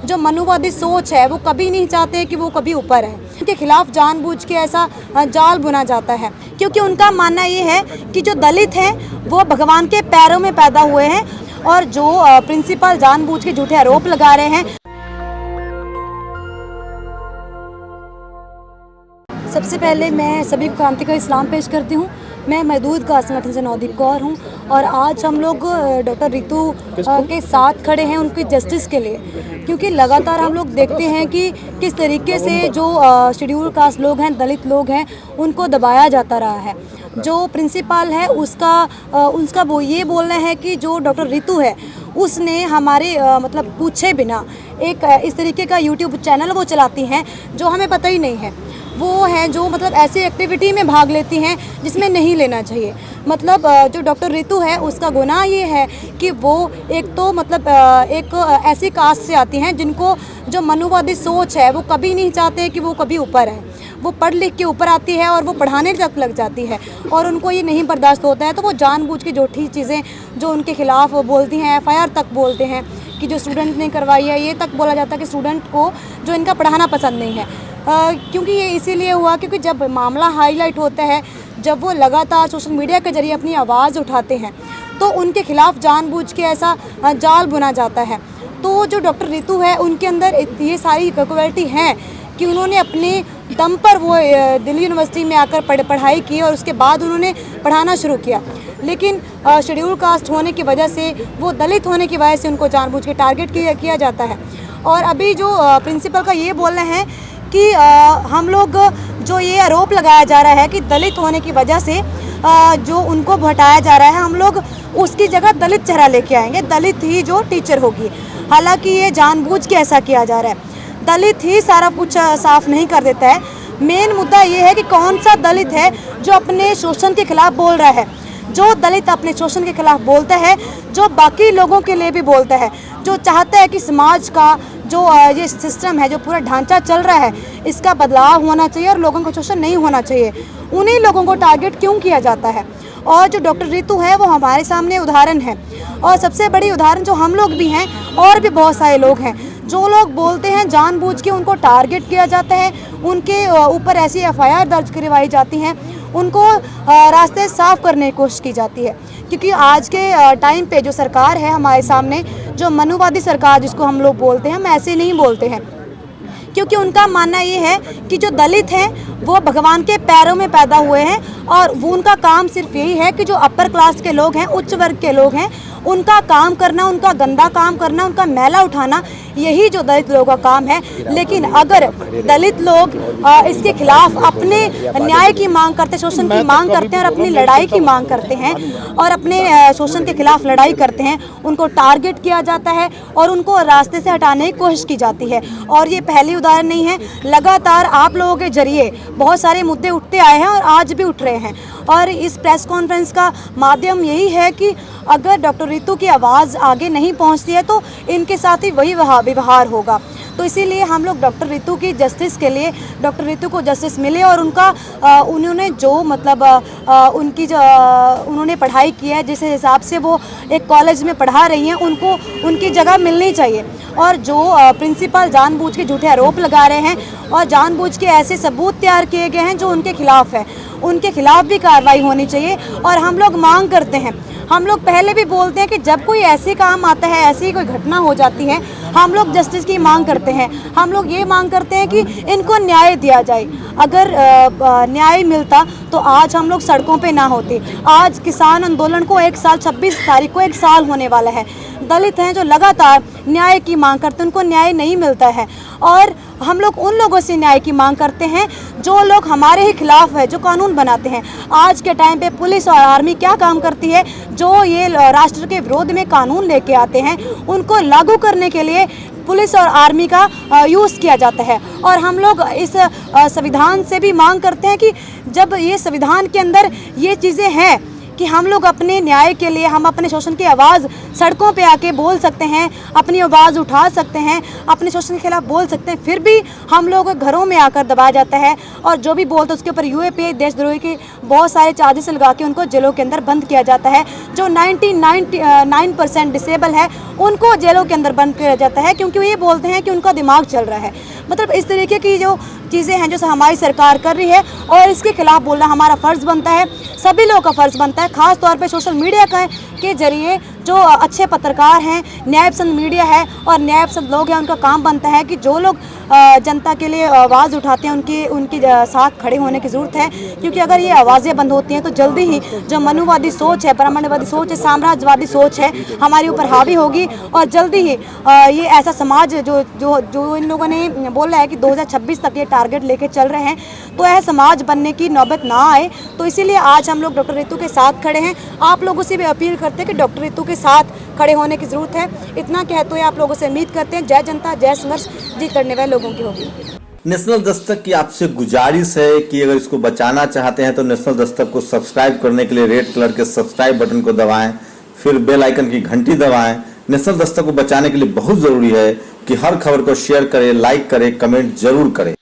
जो मनुवादी सोच है वो कभी नहीं चाहते कि वो कभी ऊपर है। उनके खिलाफ जानबूझ के ऐसा जाल बुना जाता है, क्योंकि उनका मानना ये है कि जो दलित हैं वो भगवान के पैरों में पैदा हुए हैं, और जो प्रिंसिपल जानबूझ के झूठे आरोप लगा रहे हैं। सबसे पहले मैं सभी को क्रांतिकारी इस्लाम पेश करती हूँ। मैं महदूद कासिम संगठन से नौदीप कौर हूँ, और आज हम लोग डॉक्टर रितु के साथ खड़े हैं उनकी जस्टिस के लिए, क्योंकि लगातार हम लोग देखते हैं कि किस तरीके से जो शेड्यूल कास्ट लोग हैं, दलित लोग हैं, उनको दबाया जाता रहा है। जो प्रिंसिपल है उसका वो ये बोलना है कि जो डॉक्टर रितु है उसने हमारे मतलब पूछे बिना एक इस तरीके का यूट्यूब चैनल वो चलाती हैं जो हमें पता ही नहीं है। वो हैं जो मतलब ऐसी एक्टिविटी में भाग लेती हैं जिसमें नहीं लेना चाहिए। मतलब जो डॉक्टर रितु है उसका गुनाह ये है कि वो एक तो मतलब एक ऐसी कास्ट से आती हैं जिनको जो मनुवादी सोच है वो कभी नहीं चाहते कि वो कभी ऊपर है। वो पढ़ लिख के ऊपर आती है और वो पढ़ाने तक लग जाती है, और उनको ये नहीं बर्दाश्त होता है, तो वो जानबूझ के झूठी चीज़ें जो उनके खिलाफ बोलती हैं, FIR तक बोलते हैं कि जो स्टूडेंट ने करवाई है, ये तक बोला जाता है कि स्टूडेंट को जो इनका पढ़ाना पसंद नहीं है। क्योंकि ये इसीलिए हुआ क्योंकि जब मामला हाईलाइट होता है, जब वो लगातार सोशल मीडिया के जरिए अपनी आवाज़ उठाते हैं, तो उनके खिलाफ जानबूझ के ऐसा जाल बुना जाता है। तो जो डॉक्टर रितु है उनके अंदर ये सारी कैपेबिलिटी हैं कि उन्होंने अपने दम पर वो दिल्ली यूनिवर्सिटी में आकर पढ़ाई की, और उसके बाद उन्होंने पढ़ाना शुरू किया। लेकिन शेड्यूल कास्ट होने की वजह से, वो दलित होने की वजह से उनको जानबूझ के टारगेट किया जाता है। और अभी जो प्रिंसिपल का ये बोलना है कि हम लोग जो ये आरोप लगाया जा रहा है कि दलित होने की वजह से जो उनको हटाया जा रहा है, हम लोग उसकी जगह दलित चेहरा लेके आएंगे, दलित ही जो टीचर होगी। हालांकि ये जानबूझ के ऐसा किया जा रहा है। दलित ही सारा कुछ साफ नहीं कर देता है। मेन मुद्दा ये है कि कौन सा दलित है जो अपने शोषण के खिलाफ बोल रहा है। जो दलित अपने शोषण के खिलाफ बोलता है, जो बाकी लोगों के लिए भी बोलता है, जो चाहता है कि समाज का जो ये सिस्टम है, जो पूरा ढांचा चल रहा है, इसका बदलाव होना चाहिए और लोगों का शोषण नहीं होना चाहिए, उन्हीं लोगों को टारगेट क्यों किया जाता है। और जो डॉक्टर रितु है वो हमारे सामने उदाहरण है, और सबसे बड़ी उदाहरण जो हम लोग भी हैं, और भी बहुत सारे लोग हैं जो लोग बोलते हैं जानबूझ के उनको टारगेट किया जाता है, उनके ऊपर ऐसी FIR दर्ज करवाई जाती हैं, उनको रास्ते साफ करने की कोशिश की जाती है। क्योंकि आज के टाइम पे जो सरकार है हमारे सामने, जो मनुवादी सरकार जिसको हम लोग बोलते हैं, हम ऐसे नहीं बोलते हैं, क्योंकि उनका मानना ये है कि जो दलित हैं वो भगवान के पैरों में पैदा हुए हैं, और वो उनका काम सिर्फ यही है कि जो अपर क्लास के लोग हैं, उच्च वर्ग के लोग हैं, उनका काम करना, उनका गंदा काम करना, उनका मैला उठाना, यही जो दलित लोगों का काम है। लेकिन अगर दलित लोग इसके खिलाफ अपने न्याय की मांग करते, शोषण की मांग करते हैं, और अपनी लड़ाई की मांग करते हैं, और अपने शोषण के खिलाफ लड़ाई करते हैं, उनको टारगेट किया जाता है और उनको रास्ते से हटाने की कोशिश की जाती है। और ये पहली उदाहरण नहीं है, लगातार आप लोगों के जरिए बहुत सारे मुद्दे उठते आए हैं और आज भी उठ रहे हैं। और इस प्रेस कॉन्फ्रेंस का माध्यम यही है कि अगर डॉक्टर रितु की आवाज़ आगे नहीं पहुंचती है तो इनके साथ ही वही व्यवहार होगा। तो इसीलिए हम लोग डॉक्टर रितु की जस्टिस के लिए, डॉक्टर रितु को जस्टिस मिले, और उनका उन्होंने जो मतलब उनकी जो उन्होंने पढ़ाई की है, जिस हिसाब से वो एक कॉलेज में पढ़ा रही हैं, उनको उनकी जगह मिलनी चाहिए। और जो प्रिंसिपल जानबूझ के झूठे आरोप लगा रहे हैं और जानबूझ के ऐसे सबूत तैयार किए गए हैं जो उनके खिलाफ है, उनके खिलाफ भी कार्रवाई होनी चाहिए। और हम लोग मांग करते हैं, हम लोग पहले भी बोलते हैं कि जब कोई ऐसे काम आता है, ऐसी कोई घटना हो जाती है, हम लोग जस्टिस की मांग करते हैं। हम लोग ये मांग करते हैं कि इनको न्याय दिया जाए। अगर न्याय मिलता तो आज हम लोग सड़कों पे ना होते। आज किसान आंदोलन को 1 साल, 26 तारीख को 1 साल होने वाला है। दलित हैं जो लगातार न्याय की मांग करते हैं, उनको न्याय नहीं मिलता है। और हम लोग उन लोगों से न्याय की मांग करते हैं जो लोग हमारे ही खिलाफ है, जो कानून बनाते हैं। आज के टाइम पे पुलिस और आर्मी क्या काम करती है, जो ये राष्ट्र के विरोध में कानून लेके आते हैं, उनको लागू करने के लिए पुलिस और आर्मी का यूज़ किया जाता है। और हम लोग इस संविधान से भी मांग करते हैं कि जब ये संविधान के अंदर ये चीज़ें हैं कि हम लोग अपने न्याय के लिए, हम अपने शोषण की आवाज़ सड़कों पे आके बोल सकते हैं, अपनी आवाज़ उठा सकते हैं, अपने शोषण के खिलाफ बोल सकते हैं, फिर भी हम लोग घरों में आकर दबाया जाता है और जो भी बोलते हैं उसके ऊपर यूएपीए देशद्रोही के बहुत सारे चार्जेस लगा के उनको जेलों के अंदर बंद किया जाता है। जो 99% डिसेबल है उनको जेलों के अंदर बंद किया जाता है क्योंकि वो ये बोलते हैं कि उनका दिमाग चल रहा है। मतलब इस तरीके की जो चीज़ें हैं जो हमारी सरकार कर रही है और इसके खिलाफ बोलना हमारा फ़र्ज़ बनता है, सभी लोगों का फ़र्ज़ बनता है, ख़ास तौर पे सोशल मीडिया के जरिए जो अच्छे पत्रकार हैं, न्यायपसंद मीडिया है और न्यायपसंद लोग हैं, उनका काम बनता है कि जो लोग जनता के लिए आवाज़ उठाते हैं उनकी साथ खड़े होने की ज़रूरत है। क्योंकि अगर ये आवाज़ें बंद होती हैं तो जल्दी ही जो मनुवादी सोच है, ब्राह्मणवादी सोच है, साम्राज्यवादी सोच है हमारे ऊपर हावी होगी और जल्दी ही ये ऐसा समाज जो इन लोगों ने बोला है कि 2026 तक ये टारगेट लेके चल रहे हैं, तो यह समाज बनने की नौबत ना आए। तो इसीलिए आज हम लोग डॉक्टर रितु के साथ खड़े हैं। आप लोगों से भी अपील करते हैं कि डॉक्टर रितु के साथ खड़े होने की ज़रूरत है। इतना कहते हुए आप लोगों से उम्मीद करते हैं जय जनता जय संघर्ष जीत करने वाले लोगों की होगी। नेशनल दस्तक की आपसे गुजारिश है कि अगर इसको बचाना चाहते हैं तो नेशनल दस्तक को सब्सक्राइब करने के लिए रेड कलर के सब्सक्राइब बटन को दबाएं, फिर बेल आइकन की घंटी दबाएं। नेशनल दस्तक को बचाने के लिए बहुत ज़रूरी है कि हर खबर को शेयर करें, लाइक करें, कमेंट जरूर करें।